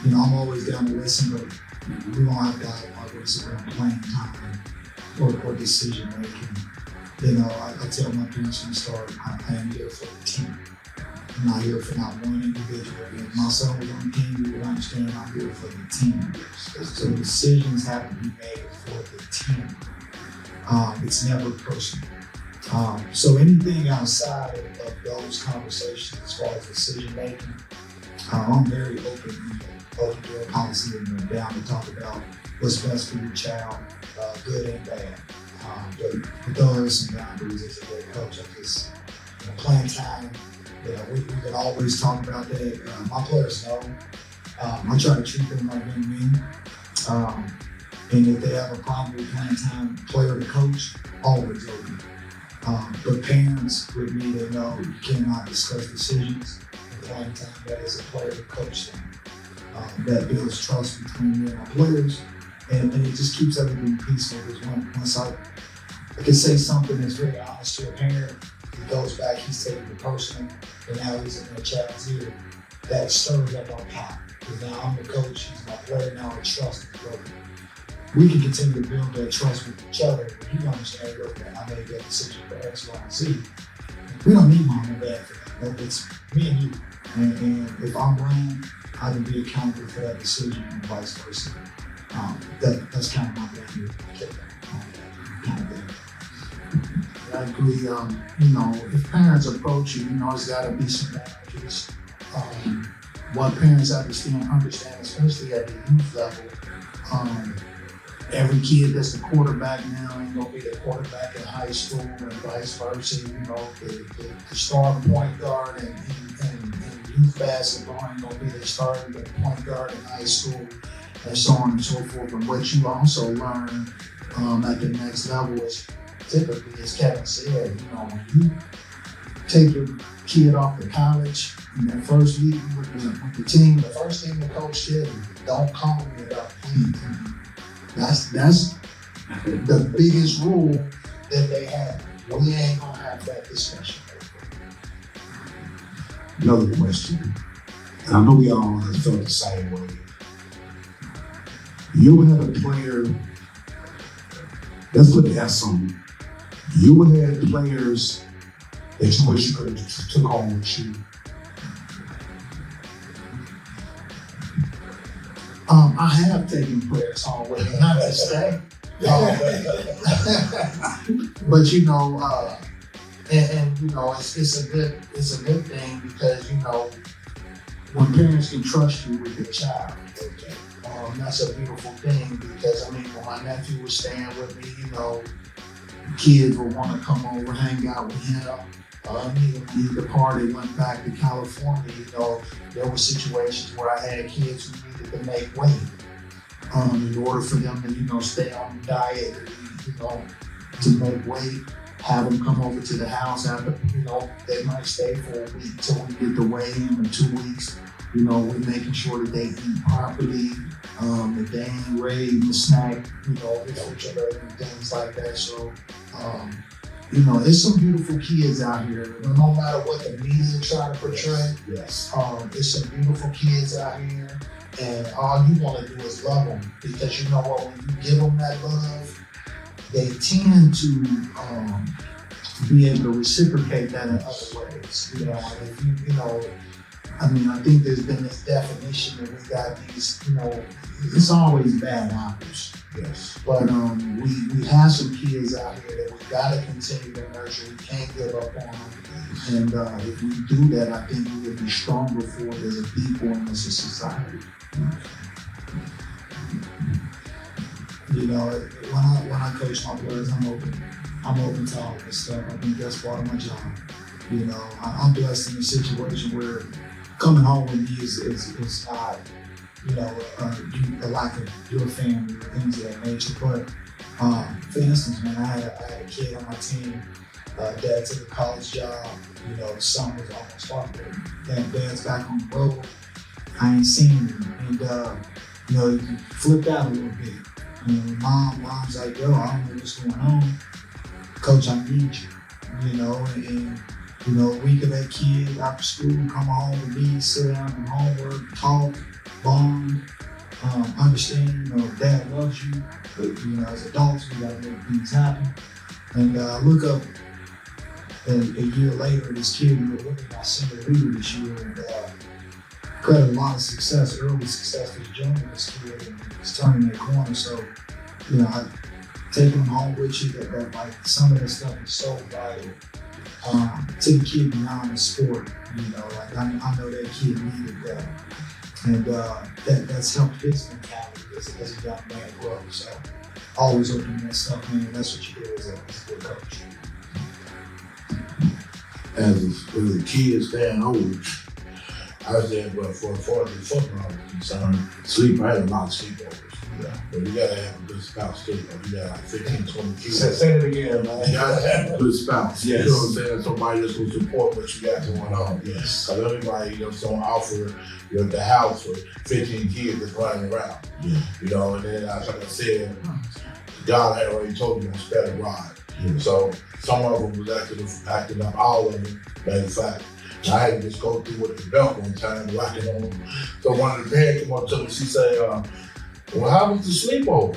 you know, I'm always down to listen, but we won't have dialogue when it's around playing time or decision making. You know, I tell my parents from the start, I am here for the team. I'm not here for not one individual. If my son was on the team, you would understand I'm here for the team. So decisions have to be made for the team. It's never personal. So anything outside of those conversations as far as decision making, I'm very open to a policy and down to talk about what's best for your child, good and bad. But there are some boundaries as a head coach. I just, you know, playing time, you know, we can always talk about that. My players know. I try to treat them like young men. And if they have a problem with playing time, player to coach, always open. But parents with me, they know you cannot discuss decisions in playing time. That is a player to coach them. That builds trust between me and my players, and it just keeps everything peaceful. Because once I can say something that's very honest to a parent, he goes back, he's taking it personal, and now he's in their child's ear. That stirs up our pot. Because now I'm the coach, he's my player, now I trust him. We can continue to build that trust with each other. But you understand, look, man, I made that decision for X, Y, and Z. We don't need mom and dad for that. It's me and you. And if I'm wrong, I can be accountable for that decision and vice versa. That's kind of my value.
I agree. You know, if parents approach you, you know, it's got to be some boundaries. What parents understand, especially at the youth level. Every kid that's the quarterback now ain't gonna be the quarterback in high school and vice versa. You know, the star point guard and youth basketball ain't gonna be the starting point guard in high school. and so on and so forth. And what you also learn at the next level is typically, as Kevin said, you know, when you take your kid off to college in that first week with the team, the first thing the coach said is, don't call me about playing. That's the biggest rule that they have. We ain't gonna have that discussion.
Another question, and I know we all have felt the same way. You ever had a player, let's put the S on it. You ever had players that you wish you could have took home with you?
I have taken players home with me, not to stay. But you know, and you know, it's a good thing because you know, when parents can trust you with their child, that's a beautiful thing. Because I mean, when my nephew was staying with me, you know, kids would want to come over, hang out with him. He departed, went back to California. You know, there were situations where I had kids who needed to make weight in order for them to, you know, stay on the diet, you know, to make weight. Have them come over to the house after, you know, they might stay for a week till we get the weigh in 2 weeks. You know, we're making sure that they eat properly, that they ain't raised to snack, you know, refrigerator and things like that. So, you know, there's some beautiful kids out here. No matter what the media try to portray,
Yes.
there's some beautiful kids out here, and all you want to do is love them, because you know what? When you give them that love, they tend to be able to reciprocate that in other ways. You know, and if you know, I mean, I think there's been this definition that we got these, you know, it's always bad apples.
Yes.
But we have some kids out here that we gotta continue to nurture. We can't give up on them. And if we do that, I think we will be stronger for it as a people and as a society. You know, when I coach my players, I'm open to all this stuff. I think that's part of my job. You know, I'm blessed in a situation where coming home with me is not, you know, a lack of your family or things of that nature. But for instance, man, I had a kid on my team. Dad took a college job. You know, the son was almost heartbroken. Dad's back on the road. I ain't seen him, and you know, he flipped out a little bit. You know, mom's like, yo, I don't know what's going on. Coach, I need you. You know, and you know, a week of that kid after school, come home with me, sit down and homework, talk, bond, understand, you know, dad loves you, but you know, as adults, we gotta make things happen. And look up a year later, this kid, we were looking at senior leader this year, and had a lot of success, early success with junior, this kid, and he's turning that corner. So, you know, I taking him home with you, that like some of that stuff is so vital to the kid beyond the sport. You know, like I know that kid needed that. And that's helped his mentality as a young man grow. So always open that stuff, man. That's what you do as a good coach.
As a kid staying old, I said, well, for as far as the football is concerned, I had a lot of sleepovers. Yeah. But you gotta have a good spouse too. You got like 15, 20 kids.
Say it again, man.
You gotta have a good spouse.
Yes.
You know what I'm saying? Somebody that's gonna support what you got going on.
Yes.
Because everybody that's gonna offer the house for 15 kids that's running around.
Yeah.
You know, and then like I said, God had already told you to spare the rod.
Yeah.
So some of them was acting up, all of them, matter of fact. I had to just go through with the belt one time, rocking on them. So one of the parents came up to me, she said, well, how was the sleepover?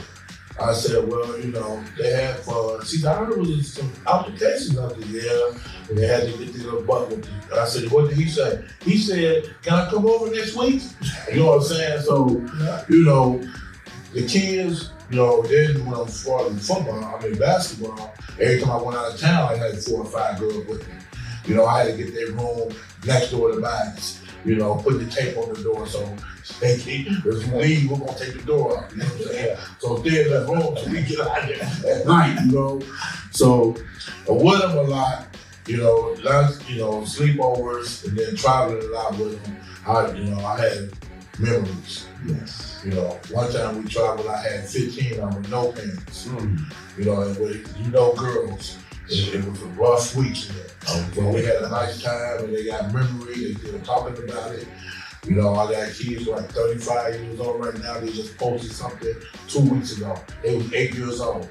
I said, well, you know, they had she said, I heard there was some applications out there, yeah, and they had to get the little butt with you. I said, what did he say? He said, can I come over next week? You know what I'm saying? So, you know, the kids, you know, then when I was starting football, basketball, every time I went out of town, I had 4 or 5 girls with me. You know, I had to get their room next door to mine. You know, put the tape on the door so they keep, if you leave, we're gonna take the door out. You know what I'm saying? So there's that room so we get out there at night, you know. So with them a lot, you know, sleepovers and then traveling a lot with them. I had memories.
Yes.
You know, one time we traveled, I had 15 on with no pants.
Mm.
You know, and girls, it was a rough weekend. But we had a nice time and they got memory, they still talking about it. You know, I got kids like 35 years old right now. They just posted something 2 weeks ago. They was 8 years old.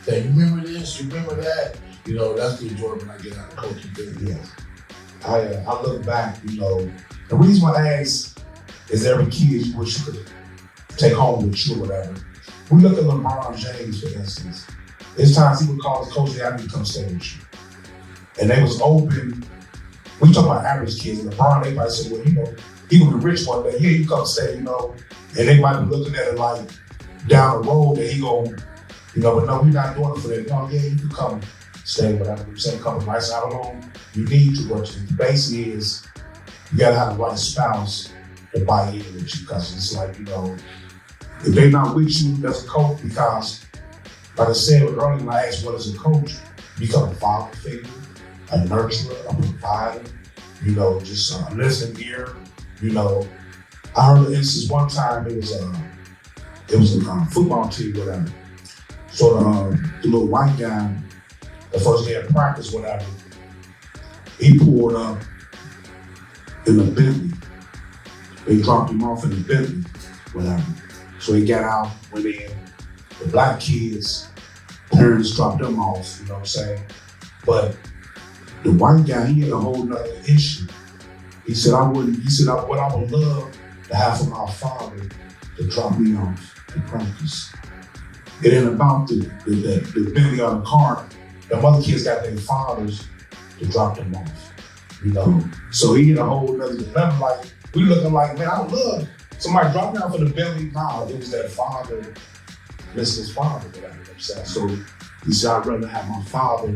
Saying, you remember this? You remember that? You know, that's the enjoyment I get out of coaching things.
Yes. I look back, you know, the reason why I ask is every kid you wish you could take home with you or whatever. We look at LeBron James, for instance. There's times he would call his coach, "Hey, I need to come stay with you." And they was open. We talk about average kids. LeBron, they might say, well, you know, he gonna be rich one day. Yeah, you come stay, you know. And they might be looking at it like down the road that he gonna, you know, but no, we're not doing it for that. No, yeah, you can come stay, whatever. You say come a nice how long you need to, but the base is you gotta have the right spouse to buy in with you, because it's like, you know, if they not with you as a coach, because like I said earlier when I asked what is a coach, you become a father figure, a nurturer, a provider, you know, just a listening ear. You know, I heard an instance one time, it was a football team, whatever. So the little white guy, the first day of practice, whatever, he pulled up in a Bentley. They dropped him off in a Bentley, whatever. So he got out, went in. The black kids, parents dropped them off, you know what I'm saying? But the white guy, he had a whole nother issue. He said, what I would love to have for my father to drop me off to practice. It ain't about the Bentley on the car. The other kids got their fathers to drop them off, you know? So he had a whole nother dilemma. Like, we looking like, man, I would love somebody drop me off in the Bentley. Nah, it was that father, missing his father, whatever, you know what I'm saying? So he said, I'd rather have my father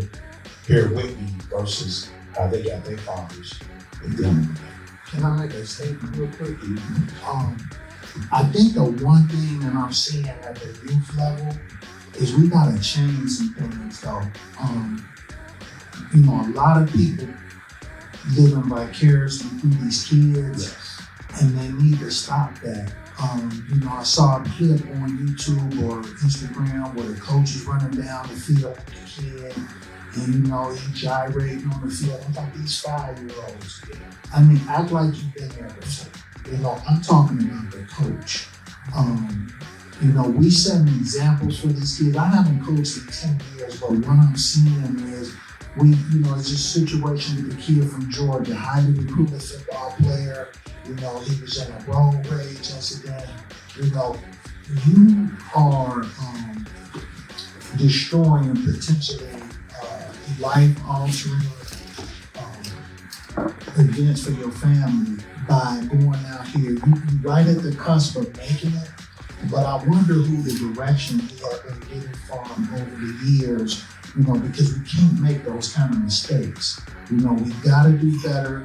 here with me versus how they got their fathers with them.
Can I make a statement real quick? I think the one thing that I'm seeing at the youth level is we gotta change some things though. You know, a lot of people living vicariously through these kids, and they need to stop that. You know, I saw a clip on YouTube or Instagram where the coach is running down the field with the kid, and you know, he gyrating on the field. I'm like, these 5-year-olds. I mean, act like you've been there before. You know, I'm talking about the coach. You know, we setting examples for these kids. I haven't coached in 10 years, but what I'm seeing is you know, it's a situation with the kid from Georgia, highly recruited football player. You know, he was in a road rage incident. You know, you are destroying potentially life-altering events for your family by going out here. You right at the cusp of making it, but I wonder who the direction we have been getting from over the years, you know, because we can't make those kind of mistakes. You know, we gotta do better,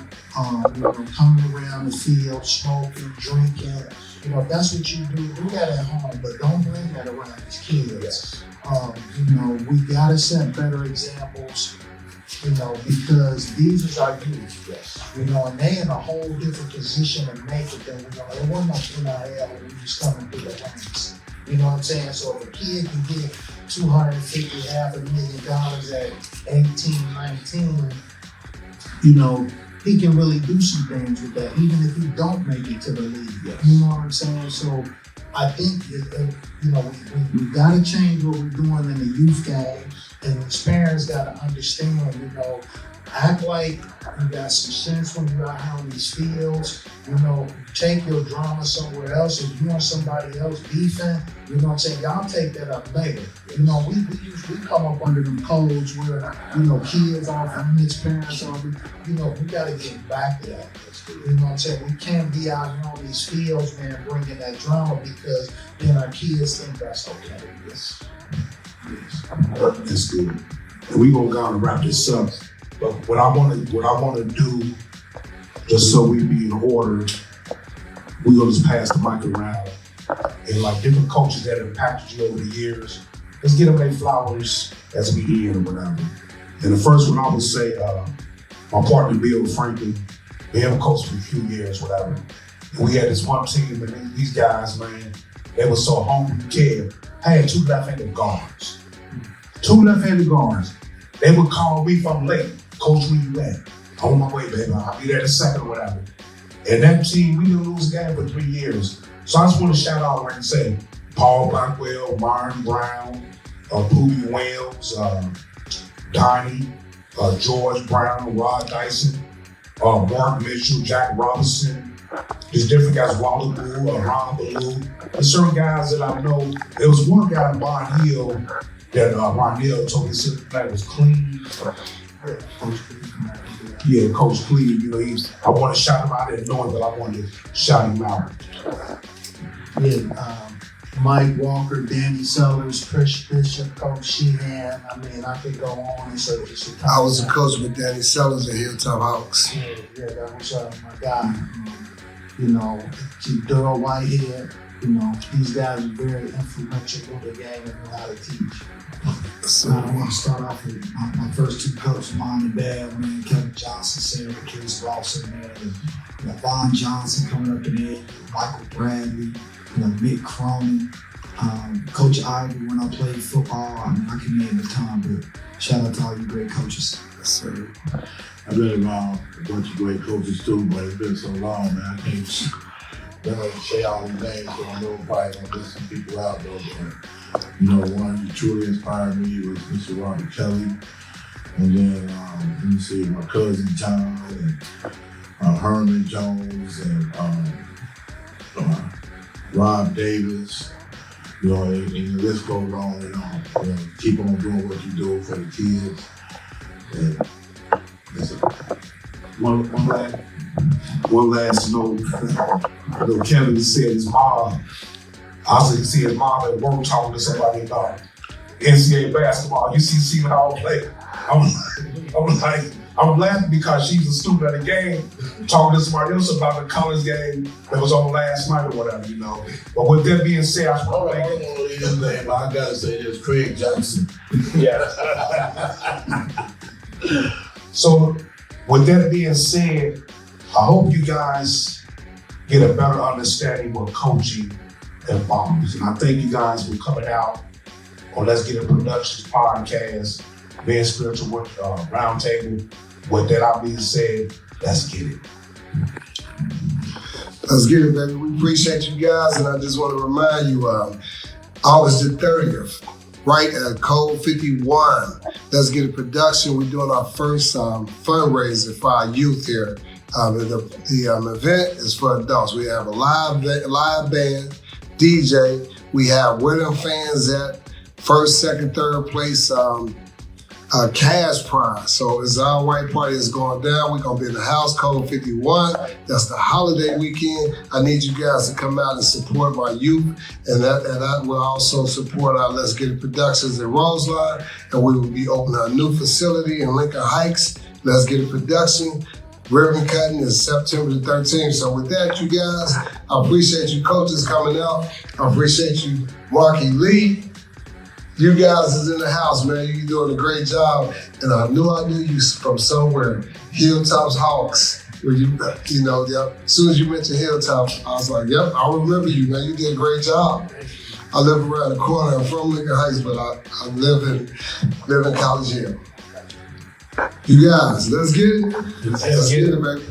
you know, coming around the field, smoking, drinking. You know, if that's what you do that at home, but don't bring that around these kids. You know, we gotta set better examples, you know, because these is our youth. You know, and they in a whole different position to make it than we are. It wasn't no NIL when we just coming through the ranks. You know what I'm saying? So if a kid can get $250,000, $500,000 at 18, 19, you know, he can really do some things with that, even if he don't make it to the league. You know what I'm saying? So I think, you know, we got to change what we're doing in the youth game, and these parents got to understand, you know, act like you got some sense when you're out here on these fields. You know, take your drama somewhere else. If you and somebody else beefing, you know what I'm saying? Y'all take that up later. You know, we come up under them codes where, you know, kids are from mixed parents are, you know, we got to get back to that. You know what I'm saying? We can't be out here on these fields, man, bringing that drama, because then our kids think that's okay.
Yes. That's good. And we gonna go and wrap this up. But what I want to do, just so we be in order, we gonna just pass the mic around, and like different coaches that impacted you over the years, let's get them their flowers as we end or whatever. And the first one I would say, my partner Bill Franklin, we haven't coached for a few years, whatever. And we had this one team, and these guys, man, they were so hungry to kill. I had 2 left-handed guards. 2 left-handed guards. They would call me from late. Coach, where you at? On my way, baby. I'll be there in a second or whatever. And that team, we didn't lose a game for 3 years. So I just want to shout out and say, Paul Blackwell, Myron Brown, Pootie Wells, Donnie, George Brown, Rod Dyson, Mark Mitchell, Jack Robinson. There's different guys, Wally Boo, Ron Ballou. There's certain guys that I know. There was one guy in Bond Hill that Ron Hill told me that was clean. Yeah, Coach Cleve, you know, I want to shout him out. I didn't know him, but I wanted to shout him out.
Yeah, Mike Walker, Danny Sellers, Chris Bishop, Coach Sheehan. I mean, I could go on and say
I was a coach with Danny Sellers at Hilltop Hawks.
Yeah, that was my guy. You know, Daryl Whitehead. You know, these guys are very influential in the game and know how to teach.
So I want to start off with my first 2 coaches, Mom and Dad, man, Kevin Johnson, Sarah Case Lawson, man, and Vaughn Johnson coming up in there, Michael Bradley, Mick Cronin, Coach Ivy when I played football. I mean, I can name a ton, but shout out to all you great coaches.
Yes, sir.
I've been around a bunch of great coaches too, but it's been so long, man. I can't say all these names, so I know probably gonna miss some people out though. But, you know, one who truly inspired me was Mr. Robert Kelly. And then, let me see, my cousin John and Herman Jones and Rob Davis. You know, and the list goes on and on. You know, keep on doing what you do for the kids. And that's it.
One last note. Kevin said his mom. I was see his mom at work talking to somebody about NCAA basketball. You see Seton Hall play. I'm laughing because she's a student at the game, talking to somebody else about the college game that was on last night or whatever, you know. But with that being said, I
gotta say this, Craig Johnson.
Yeah. So with that being said, I hope you guys get a better understanding what coaching involves. And I thank you guys for coming out on Let's Get It Productions podcast, being spiritual roundtable. With that being said, let's get it.
Let's get it, baby. We appreciate you guys, and I just want to remind you, August the 30th, right at Code 51, Let's Get It Production. We're doing our first fundraiser for our youth here. The event is for adults. We have a live band, DJ. We have William fans at first, second, third place cash prize. So it's our white party is going down. We're going to be in the house, Code 51. That's the holiday weekend. I need you guys to come out and support my youth. And that will also support our Let's Get It Productions in Roseline. And we will be opening a new facility in Lincoln Heights. Let's Get It Production. Ribbon cutting is September the 13th. So with that, you guys, I appreciate you coaches coming out. I appreciate you, Marky Lee. You guys is in the house, man. You're doing a great job. And I knew you from somewhere. Hilltops Hawks. Where you know, yep. As soon as you mentioned Hilltops, I was like, yep, I remember you, man. You did a great job. I live around the corner. I'm from Lincoln Heights, but I live in College Hill. You guys, let's get it. Let's get it, baby.